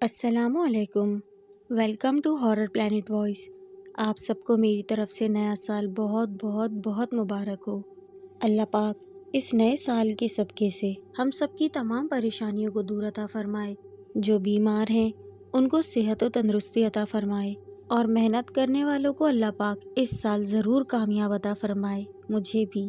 السلام علیکم، welcome to horror plant voice. آپ سب کو میری طرف سے نیا سال بہت بہت بہت مبارک ہو۔ اللہ پاک اس نئے سال کے صدقے سے ہم سب کی تمام پریشانیوں کو دور عطا فرمائے۔ جو بیمار ہیں ان کو صحت و تندرستی عطا فرمائے، اور محنت کرنے والوں کو اللہ پاک اس سال ضرور کامیاب عطا فرمائے، مجھے بھی،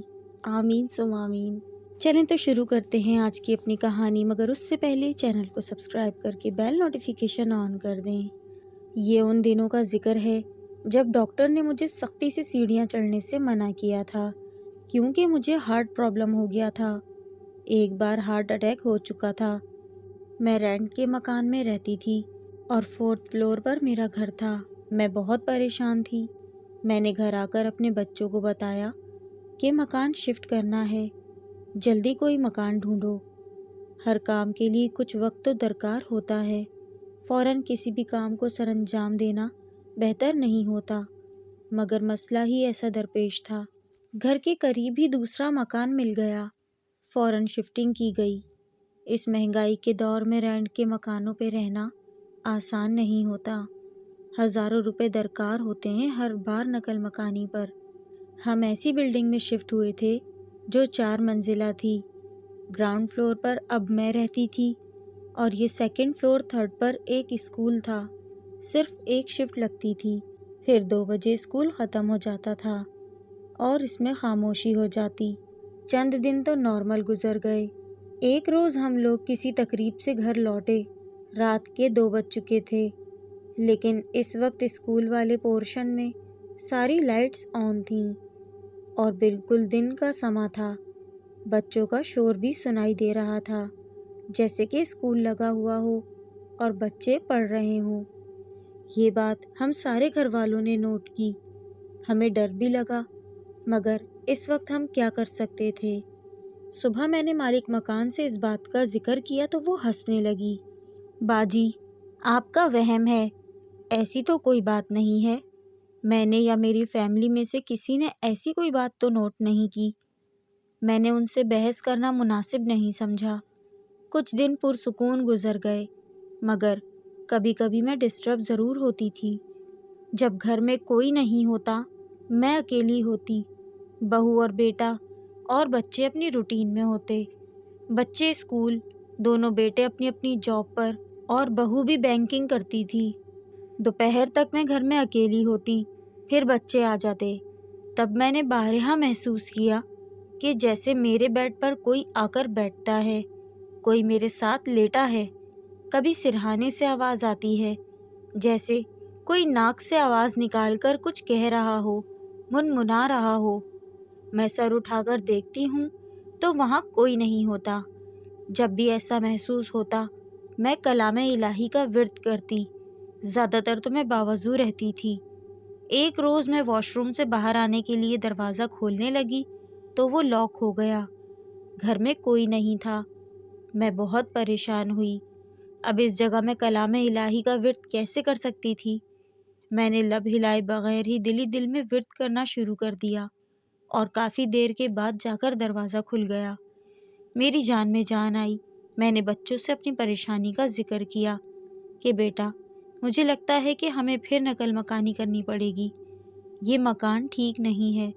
آمین ثم آمین۔ چلیں تو شروع کرتے ہیں آج کی اپنی کہانی، مگر اس سے پہلے چینل کو سبسکرائب کر کے بیل نوٹیفیکیشن آن کر دیں۔ یہ ان دنوں کا ذکر ہے جب ڈاکٹر نے مجھے سختی سے سیڑھیاں چڑھنے سے منع کیا تھا، کیونکہ مجھے ہارٹ پرابلم ہو گیا تھا۔ ایک بار ہارٹ اٹیک ہو چکا تھا۔ میں رینٹ کے مکان میں رہتی تھی اور 4تھ فلور پر میرا گھر تھا۔ میں بہت پریشان تھی۔ میں نے گھر آ کر اپنے بچوں کو بتایا کہ مکان شفٹ کرنا ہے، جلدی کوئی مکان ڈھونڈو۔ ہر کام کے لیے کچھ وقت تو درکار ہوتا ہے، فوراً کسی بھی کام کو سر انجام دینا بہتر نہیں ہوتا، مگر مسئلہ ہی ایسا درپیش تھا۔ گھر کے قریب ہی دوسرا مکان مل گیا، فوراً شفٹنگ کی گئی۔ اس مہنگائی کے دور میں رینٹ کے مکانوں پہ رہنا آسان نہیں ہوتا، ہزاروں روپے درکار ہوتے ہیں ہر بار نقل مکانی پر۔ ہم ایسی بلڈنگ میں شفٹ ہوئے تھے جو 4 منزلہ تھی۔ گراؤنڈ فلور پر اب میں رہتی تھی، اور یہ 2nd فلور 3rd پر ایک اسکول تھا۔ صرف ایک شفٹ لگتی تھی، پھر 2 بجے اسکول ختم ہو جاتا تھا اور اس میں خاموشی ہو جاتی۔ چند دن تو نارمل گزر گئے۔ ایک روز ہم لوگ کسی تقریب سے گھر لوٹے، رات کے 2 بج چکے تھے، لیکن اس وقت اسکول والے پورشن میں ساری لائٹس آن تھیں اور بالکل دن کا سماں تھا۔ بچوں کا شور بھی سنائی دے رہا تھا، جیسے کہ اسکول لگا ہوا ہو اور بچے پڑھ رہے ہوں۔ یہ بات ہم سارے گھر والوں نے نوٹ کی۔ ہمیں ڈر بھی لگا، مگر اس وقت ہم کیا کر سکتے تھے۔ صبح میں نے مالک مکان سے اس بات کا ذکر کیا تو وہ ہنسنے لگی۔ باجی، آپ کا وہم ہے، ایسی تو کوئی بات نہیں ہے۔ میں نے یا میری فیملی میں سے کسی نے ایسی کوئی بات تو نوٹ نہیں کی۔ میں نے ان سے بحث کرنا مناسب نہیں سمجھا۔ کچھ دن پرسکون گزر گئے، مگر کبھی کبھی میں ڈسٹرب ضرور ہوتی تھی۔ جب گھر میں کوئی نہیں ہوتا، میں اکیلی ہوتی، بہو اور بیٹا اور بچے اپنی روٹین میں ہوتے۔ بچے اسکول، دونوں بیٹے اپنی اپنی جاب پر، اور بہو بھی بینکنگ کرتی تھی۔ دوپہر تک میں گھر میں اکیلی ہوتی، پھر بچے آ جاتے۔ تب میں نے بارہا محسوس کیا کہ جیسے میرے بیڈ پر کوئی آ کر بیٹھتا ہے، کوئی میرے ساتھ لیٹا ہے۔ کبھی سرہانے سے آواز آتی ہے، جیسے کوئی ناک سے آواز نکال کر کچھ کہہ رہا ہو، منمنا رہا ہو۔ میں سر اٹھا کر دیکھتی ہوں تو وہاں کوئی نہیں ہوتا۔ جب بھی ایسا محسوس ہوتا، میں کلام الہی کا ورد کرتی۔ زیادہ تر تو میں باوضو رہتی تھی۔ ایک روز میں واش روم سے باہر آنے کے لیے دروازہ کھولنے لگی تو وہ لاک ہو گیا۔ گھر میں کوئی نہیں تھا۔ میں بہت پریشان ہوئی۔ اب اس جگہ میں کلام الہی کا ورد کیسے کر سکتی تھی؟ میں نے لب ہلائے بغیر ہی دل دل میں ورد کرنا شروع کر دیا، اور کافی دیر کے بعد جا کر دروازہ کھل گیا۔ میری جان میں جان آئی۔ میں نے بچوں سے اپنی پریشانی کا ذکر کیا کہ بیٹا، مجھے لگتا ہے کہ ہمیں پھر نقل مکانی کرنی پڑے گی، یہ مکان ٹھیک نہیں ہے۔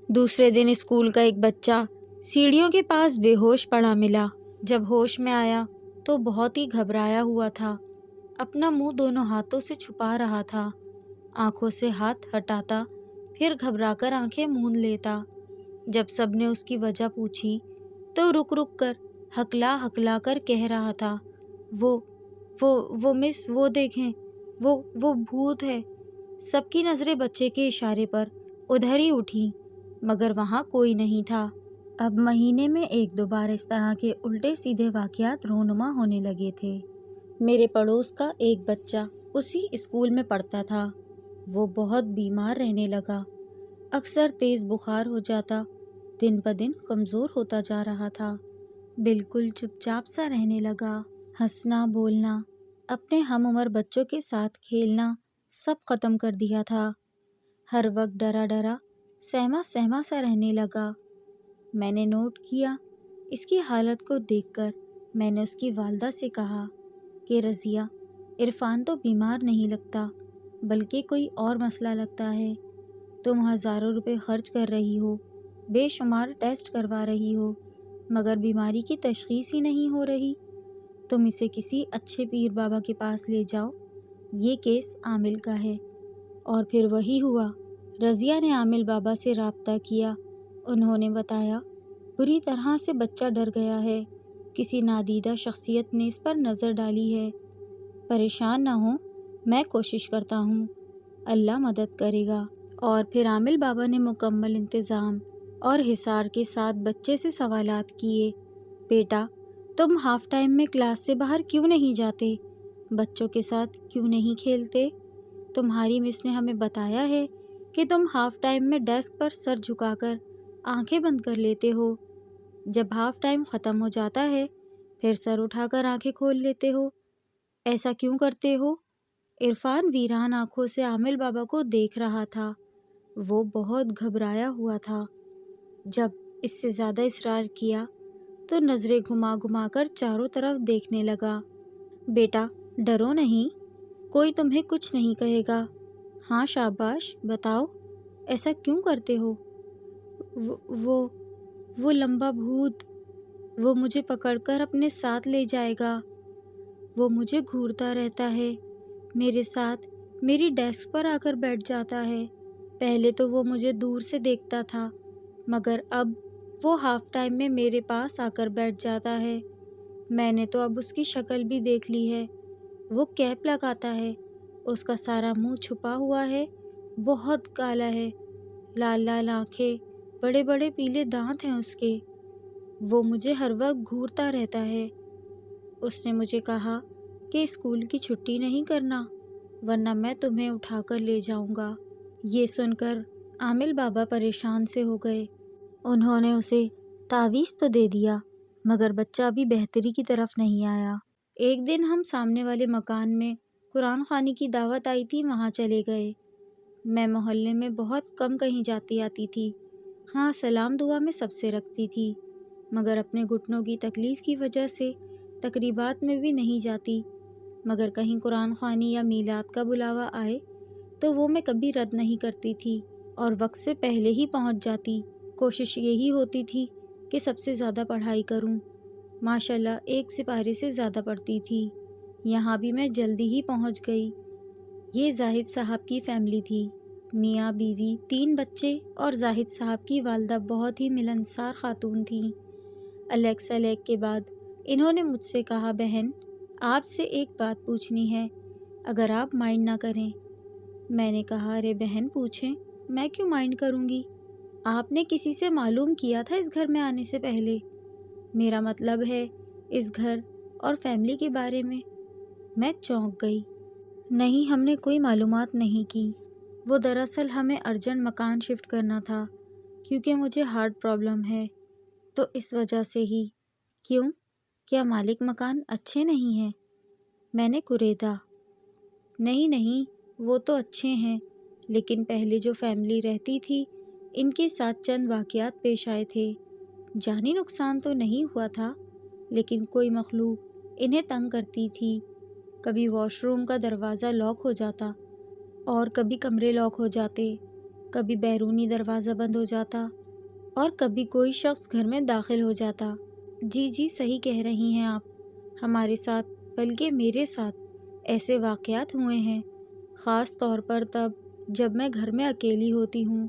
دوسرے دن اسکول کا ایک بچہ سیڑھیوں کے پاس بے ہوش پڑا ملا۔ جب ہوش میں آیا تو بہت ہی گھبرایا ہوا تھا، اپنا منہ دونوں ہاتھوں سے چھپا رہا تھا، آنکھوں سے ہاتھ ہٹاتا، پھر گھبرا کر آنکھیں موند لیتا۔ جب سب نے اس کی وجہ پوچھی تو رک رک کر ہکلا ہکلا کر کہہ رہا تھا، وہ مس، وہ دیکھیں، وہ بھوت ہے۔ سب کی نظریں بچے کے اشارے پر ادھر ہی اٹھی، مگر وہاں کوئی نہیں تھا۔ اب مہینے میں 1-2 بار اس طرح کے الٹے سیدھے واقعات رونما ہونے لگے تھے۔ میرے پڑوس کا ایک بچہ اسی اسکول میں پڑھتا تھا، وہ بہت بیمار رہنے لگا، اکثر تیز بخار ہو جاتا، دن بدن کمزور ہوتا جا رہا تھا، بالکل چپ چاپ سا رہنے لگا، ہنسنا بولنا، اپنے ہم عمر بچوں کے ساتھ کھیلنا سب ختم کر دیا تھا، ہر وقت ڈرا ڈرا سہما سہما سا رہنے لگا۔ میں نے نوٹ کیا۔ اس کی حالت کو دیکھ کر میں نے اس کی والدہ سے کہا کہ رضیہ، عرفان تو بیمار نہیں لگتا بلکہ کوئی اور مسئلہ لگتا ہے۔ تم ہزاروں روپے خرچ کر رہی ہو، بے شمار ٹیسٹ کروا رہی ہو، مگر بیماری کی تشخیص ہی نہیں ہو رہی۔ تم اسے کسی اچھے پیر بابا کے پاس لے جاؤ، یہ کیس عامل کا ہے۔ اور پھر وہی ہوا۔ رضیہ نے عامل بابا سے رابطہ کیا۔ انہوں نے بتایا بری طرح سے بچہ ڈر گیا ہے، کسی نادیدہ شخصیت نے اس پر نظر ڈالی ہے۔ پریشان نہ ہوں، میں کوشش کرتا ہوں، اللہ مدد کرے گا۔ اور پھر عامل بابا نے مکمل انتظام اور حصار کے ساتھ بچے سے سوالات کیے۔ بیٹا، تم ہاف ٹائم میں کلاس سے باہر کیوں نہیں جاتے؟ بچوں کے ساتھ کیوں نہیں کھیلتے؟ تمہاری مس نے ہمیں بتایا ہے کہ تم ہاف ٹائم میں ڈیسک پر سر جھکا کر آنکھیں بند کر لیتے ہو، جب ہاف ٹائم ختم ہو جاتا ہے پھر سر اٹھا کر آنکھیں کھول لیتے ہو۔ ایسا کیوں کرتے ہو؟ عرفان ویران آنکھوں سے عامل بابا کو دیکھ رہا تھا۔ وہ بہت گھبرایا ہوا تھا۔ جب اس سے زیادہ اصرار کیا تو نظریں گھما گھما کر چاروں طرف دیکھنے لگا۔ بیٹا، ڈرو نہیں، کوئی تمہیں کچھ نہیں کہے گا۔ ہاں شاباش، بتاؤ ایسا کیوں کرتے ہو؟ وہ لمبا بھوت، وہ مجھے پکڑ کر اپنے ساتھ لے جائے گا۔ وہ مجھے گھورتا رہتا ہے، میرے ساتھ میری ڈیسک پر آ کر بیٹھ جاتا ہے۔ پہلے تو وہ مجھے دور سے دیکھتا تھا، مگر اب وہ ہاف ٹائم میں میرے پاس آ کر بیٹھ جاتا ہے۔ میں نے تو اب اس کی شکل بھی دیکھ لی ہے۔ وہ کیپ لگاتا ہے، اس کا سارا منہ چھپا ہوا ہے، بہت کالا ہے، لال لال آنکھیں، بڑے بڑے پیلے دانت ہیں اس کے۔ وہ مجھے ہر وقت گھورتا رہتا ہے۔ اس نے مجھے کہا کہ اسکول کی چھٹی نہیں کرنا ورنہ میں تمہیں اٹھا کر لے جاؤں گا۔ یہ سن کر عامل بابا پریشان سے ہو گئے۔ انہوں نے اسے تعویذ تو دے دیا مگر بچہ ابھی بہتری کی طرف نہیں آیا۔ ایک دن ہم سامنے والے مکان میں قرآن خوانی کی دعوت آئی تھی، وہاں چلے گئے۔ میں محلے میں بہت کم کہیں جاتی آتی تھی، ہاں سلام دعا میں سب سے رکھتی تھی، مگر اپنے گھٹنوں کی تکلیف کی وجہ سے تقریبات میں بھی نہیں جاتی۔ مگر کہیں قرآن خوانی یا میلاد کا بلاوا آئے تو وہ میں کبھی رد نہیں کرتی تھی اور وقت سے پہلے ہی پہنچ جاتی۔ کوشش یہی ہوتی تھی کہ سب سے زیادہ پڑھائی کروں۔ ماشاءاللہ ایک سپارے سے زیادہ پڑھتی تھی۔ یہاں بھی میں جلدی ہی پہنچ گئی۔ یہ زاہد صاحب کی فیملی تھی، میاں بیوی، 3 بچے اور زاہد صاحب کی والدہ بہت ہی ملنسار خاتون تھیں۔ الیگ سلیگ کے بعد انہوں نے مجھ سے کہا بہن آپ سے ایک بات پوچھنی ہے، اگر آپ مائنڈ نہ کریں۔ میں نے کہا ارے بہن پوچھیں، میں کیوں مائنڈ کروں گی؟ آپ نے کسی سے معلوم کیا تھا اس گھر میں آنے سے پہلے؟ میرا مطلب ہے اس گھر اور فیملی کے بارے میں۔ میں چونک گئی۔ نہیں، ہم نے کوئی معلومات نہیں کی۔ وہ دراصل ہمیں ارجنٹ مکان شفٹ کرنا تھا کیونکہ مجھے ہارٹ پرابلم ہے، تو اس وجہ سے ہی۔ کیوں؟ کیا مالک مکان اچھے نہیں ہیں؟ میں نے کریدا۔ نہیں، وہ تو اچھے ہیں، لیکن پہلے جو فیملی رہتی تھی ان کے ساتھ چند واقعات پیش آئے تھے۔ جانی نقصان تو نہیں ہوا تھا، لیکن کوئی مخلوق انہیں تنگ کرتی تھی۔ کبھی واش روم کا دروازہ لاک ہو جاتا اور کبھی کمرے لاک ہو جاتے، کبھی بیرونی دروازہ بند ہو جاتا اور کبھی کوئی شخص گھر میں داخل ہو جاتا۔ جی صحیح کہہ رہی ہیں آپ، ہمارے ساتھ بلکہ میرے ساتھ ایسے واقعات ہوئے ہیں، خاص طور پر تب جب میں گھر میں اکیلی ہوتی ہوں۔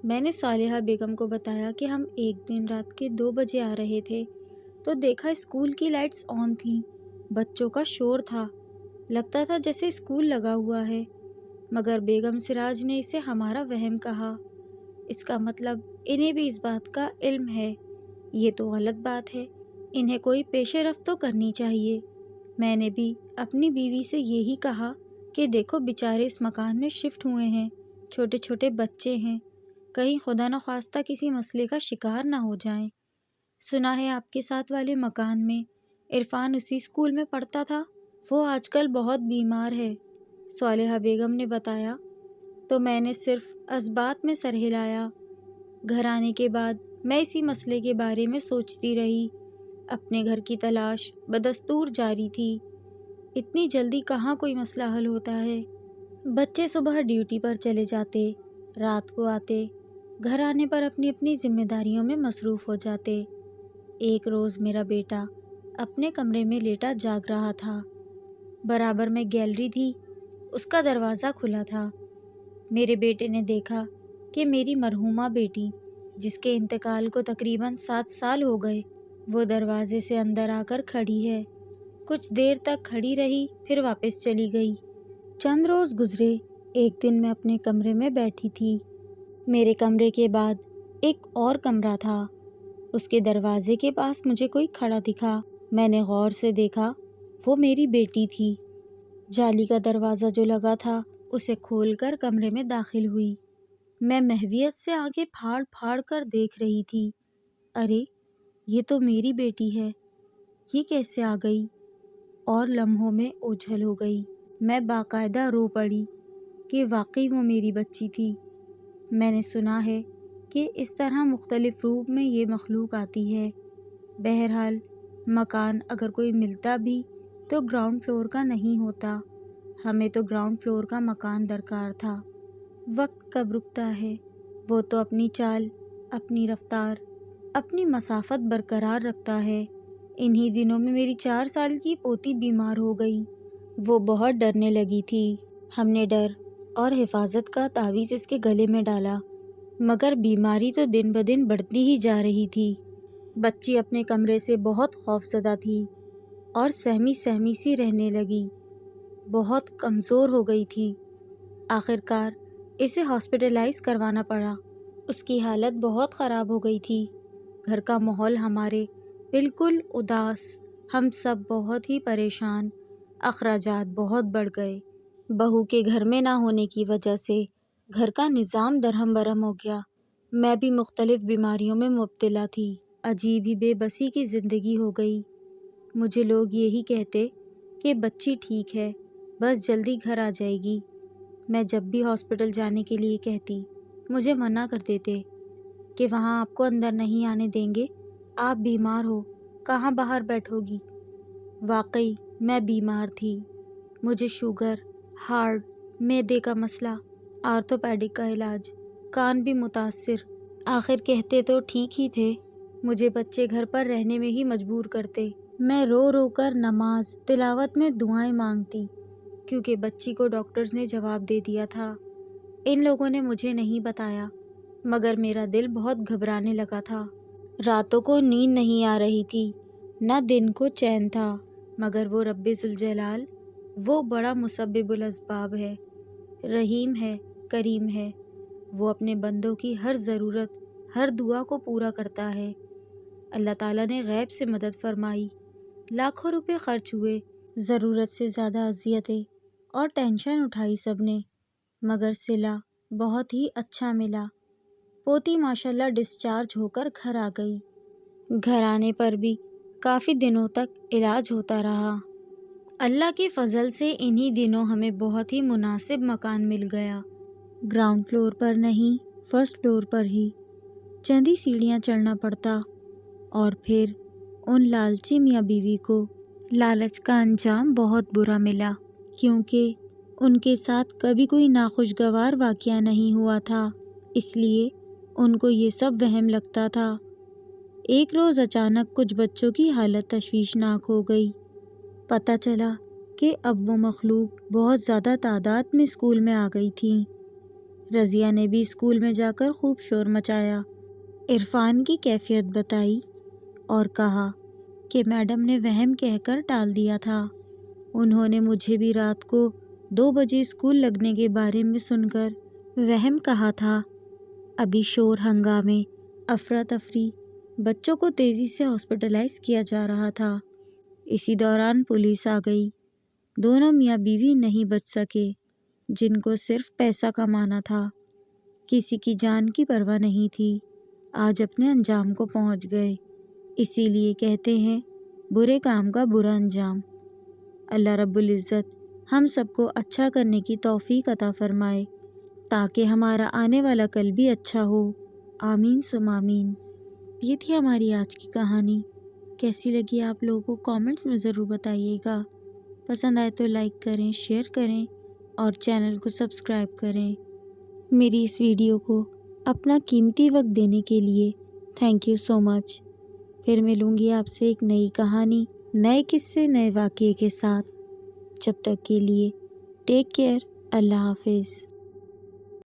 میں نے صالحہ بیگم کو بتایا کہ ہم ایک دن رات کے 2 بجے آ رہے تھے تو دیکھا اسکول کی لائٹس آن تھیں، بچوں کا شور تھا، لگتا تھا جیسے اسکول لگا ہوا ہے، مگر بیگم سراج نے اسے ہمارا وہم کہا۔ اس کا مطلب انہیں بھی اس بات کا علم ہے۔ یہ تو غلط بات ہے، انہیں کوئی پیش رفت تو کرنی چاہیے۔ میں نے بھی اپنی بیوی سے یہی کہا کہ دیکھو بیچارے اس مکان میں شفٹ ہوئے ہیں، چھوٹے چھوٹے بچے ہیں، کہیں خدا نخواستہ کسی مسئلے کا شکار نہ ہو جائیں۔ سنا ہے آپ کے ساتھ والے مکان میں عرفان اسی اسکول میں پڑھتا تھا، وہ آج کل بہت بیمار ہے، صالحہ بیگم نے بتایا۔ تو میں نے صرف اسبات میں سر ہلایا۔ گھر آنے کے بعد میں اسی مسئلے کے بارے میں سوچتی رہی۔ اپنے گھر کی تلاش بدستور جاری تھی۔ اتنی جلدی کہاں کوئی مسئلہ حل ہوتا ہے۔ بچے صبح ڈیوٹی پر چلے جاتے، رات کو آتے، گھر آنے پر اپنی اپنی ذمہ داریوں میں مصروف ہو جاتے۔ ایک روز میرا بیٹا اپنے کمرے میں لیٹا جاگ رہا تھا۔ برابر میں گیلری تھی، اس کا دروازہ کھلا تھا۔ میرے بیٹے نے دیکھا کہ میری مرحومہ بیٹی، جس کے انتقال کو تقریباً 7 سال ہو گئے، وہ دروازے سے اندر آ کر کھڑی ہے۔ کچھ دیر تک کھڑی رہی، پھر واپس چلی گئی۔ چند روز گزرے، ایک دن میں اپنے کمرے میں بیٹھی تھی۔ میرے کمرے کے بعد ایک اور کمرہ تھا، اس کے دروازے کے پاس مجھے کوئی کھڑا دکھا۔ میں نے غور سے دیکھا، وہ میری بیٹی تھی۔ جالی کا دروازہ جو لگا تھا اسے کھول کر کمرے میں داخل ہوئی۔ میں محویت سے آنکھیں پھاڑ پھاڑ کر دیکھ رہی تھی۔ ارے یہ تو میری بیٹی ہے، یہ کیسے آ گئی؟ اور لمحوں میں اوجھل ہو گئی۔ میں باقاعدہ رو پڑی کہ واقعی وہ میری بچی تھی۔ میں نے سنا ہے کہ اس طرح مختلف روپ میں یہ مخلوق آتی ہے۔ بہرحال مکان اگر کوئی ملتا بھی تو گراؤنڈ فلور کا نہیں ہوتا، ہمیں تو گراؤنڈ فلور کا مکان درکار تھا۔ وقت کب رکتا ہے، وہ تو اپنی چال، اپنی رفتار، اپنی مسافت برقرار رکھتا ہے۔ انہی دنوں میں میری 4 سال کی پوتی بیمار ہو گئی۔ وہ بہت ڈرنے لگی تھی۔ ہم نے ڈر اور حفاظت کا تعویذ اس کے گلے میں ڈالا، مگر بیماری تو دن بدن بڑھتی ہی جا رہی تھی۔ بچی اپنے کمرے سے بہت خوفزدہ تھی اور سہمی سہمی سی رہنے لگی، بہت کمزور ہو گئی تھی۔ آخرکار اسے ہاسپٹلائز کروانا پڑا۔ اس کی حالت بہت خراب ہو گئی تھی۔ گھر کا ماحول ہمارے بالکل اداس، ہم سب بہت ہی پریشان، اخراجات بہت بڑھ گئے۔ بہو کے گھر میں نہ ہونے کی وجہ سے گھر کا نظام درہم برہم ہو گیا۔ میں بھی مختلف بیماریوں میں مبتلا تھی۔ عجیب ہی بے بسی کی زندگی ہو گئی۔ مجھے لوگ یہی کہتے کہ بچی ٹھیک ہے، بس جلدی گھر آ جائے گی۔ میں جب بھی ہاسپٹل جانے کے لیے کہتی، مجھے منع کر دیتے کہ وہاں آپ کو اندر نہیں آنے دیں گے، آپ بیمار ہو، کہاں باہر بیٹھو گی۔ واقعی میں بیمار تھی۔ مجھے شوگر، ہارٹ، معدے کا مسئلہ، آرتھوپیڈک کا علاج، کان بھی متاثر۔ آخر کہتے تو ٹھیک ہی تھے، مجھے بچے گھر پر رہنے میں ہی مجبور کرتے۔ میں رو رو کر نماز تلاوت میں دعائیں مانگتی، کیونکہ بچی کو ڈاکٹرز نے جواب دے دیا تھا۔ ان لوگوں نے مجھے نہیں بتایا، مگر میرا دل بہت گھبرانے لگا تھا۔ راتوں کو نیند نہیں آ رہی تھی، نہ دن کو چین تھا، مگر وہ رب ذوالجلال، وہ بڑا مسبب الاسباب ہے، رحیم ہے، کریم ہے۔ وہ اپنے بندوں کی ہر ضرورت، ہر دعا کو پورا کرتا ہے۔ اللہ تعالیٰ نے غیب سے مدد فرمائی، لاکھوں روپے خرچ ہوئے، ضرورت سے زیادہ اذیتیں اور ٹینشن اٹھائی سب نے، مگر صلہ بہت ہی اچھا ملا۔ پوتی ماشاءاللہ ڈسچارج ہو کر گھر آ گئی۔ گھر آنے پر بھی کافی دنوں تک علاج ہوتا رہا۔ اللہ کے فضل سے انہی دنوں ہمیں بہت ہی مناسب مکان مل گیا۔ گراؤنڈ فلور پر نہیں، فرسٹ فلور پر ہی، چند ہی سیڑھیاں چڑھنا پڑتا۔ اور پھر ان لالچی میاں بیوی کو لالچ کا انجام بہت برا ملا، کیونکہ ان کے ساتھ کبھی کوئی ناخوشگوار واقعہ نہیں ہوا تھا، اس لیے ان کو یہ سب وہم لگتا تھا۔ ایک روز اچانک کچھ بچوں کی حالت تشویشناک ہو گئی۔ پتہ چلا کہ اب وہ مخلوق بہت زیادہ تعداد میں اسکول میں آ گئی تھیں۔ رضیہ نے بھی اسکول میں جا کر خوب شور مچایا، عرفان کی کیفیت بتائی اور کہا کہ میڈم نے وہم کہہ کر ٹال دیا تھا۔ انہوں نے مجھے بھی رات کو 2 بجے اسکول لگنے کے بارے میں سن کر وہم کہا تھا۔ ابھی شور ہنگامے، افراتفری، بچوں کو تیزی سے ہاسپٹلائز کیا جا رہا تھا۔ اسی دوران پولیس آ گئی۔ دونوں میاں بیوی نہیں بچ سکے، جن کو صرف پیسہ کمانا تھا، کسی کی جان کی پرواہ نہیں تھی، آج اپنے انجام کو پہنچ گئے۔ اسی لیے کہتے ہیں برے کام کا برا انجام۔ اللہ رب العزت ہم سب کو اچھا کرنے کی توفیق عطا فرمائے، تاکہ ہمارا آنے والا کل بھی اچھا ہو۔ آمین ثم آمین۔ یہ تھی ہماری آج کی کہانی۔ کیسی لگی آپ لوگوں کو کامنٹس میں ضرور بتائیے گا۔ پسند آئے تو لائک کریں، شیئر کریں اور چینل کو سبسکرائب کریں۔ میری اس ویڈیو کو اپنا قیمتی وقت دینے کے لیے تھینک یو سو مچ۔ پھر ملوں گی آپ سے ایک نئی کہانی، نئے قصے، نئے واقعے کے ساتھ۔ جب تک کے لیے ٹیک کیئر، اللہ حافظ۔